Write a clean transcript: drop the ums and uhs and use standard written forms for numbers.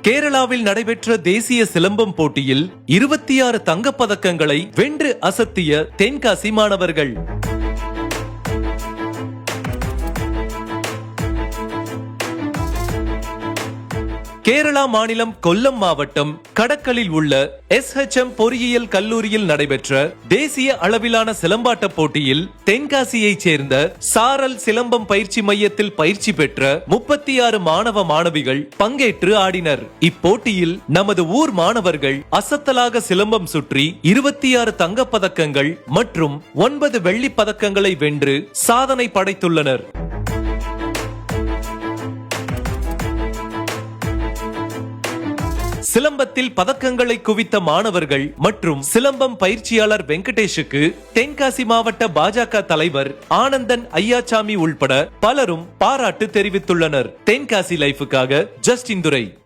கேரளாவில் நடைபெற்ற தேசிய சிலம்பம் போட்டியில் 26 தங்கப்பதக்கங்களை வென்று அசத்திய தென்காசி மாணவர்கள். கேரளா மாநிலம் கொல்லம் மாவட்டம் கடக்கலில் உள்ள SHM பொறியியல் கல்லூரியில் நடைபெற்ற தேசிய அளவிலான சிலம்பாட்ட போட்டியில் தென்காசியைச் சேர்ந்த சாரல் சிலம்பம் பயிற்சி மையத்தில் பயிற்சி பெற்ற 36 மாணவ மாணவிகள் பங்கேற்று ஆடினர். இப்போட்டியில் நமது ஊர் மாணவர்கள் அசத்தலாக சிலம்பம் சுற்றி 26 தங்கப்பதக்கங்கள் மற்றும் 9 வெள்ளிப் பதக்கங்களை வென்று சாதனை படைத்துள்ளனர். சிலம்பத்தில் பதக்கங்களை குவித்த மாணவர்கள் மற்றும் சிலம்பம் பயிற்சியாளர் வெங்கடேஷுக்கு தென்காசி மாவட்ட பாஜக தலைவர் ஆனந்தன் ஐயாச்சாமி உள்பட பலரும் பாராட்டு தெரிவித்துள்ளனர். தென்காசி லைஃபுக்காக ஜஸ்டின் துரை.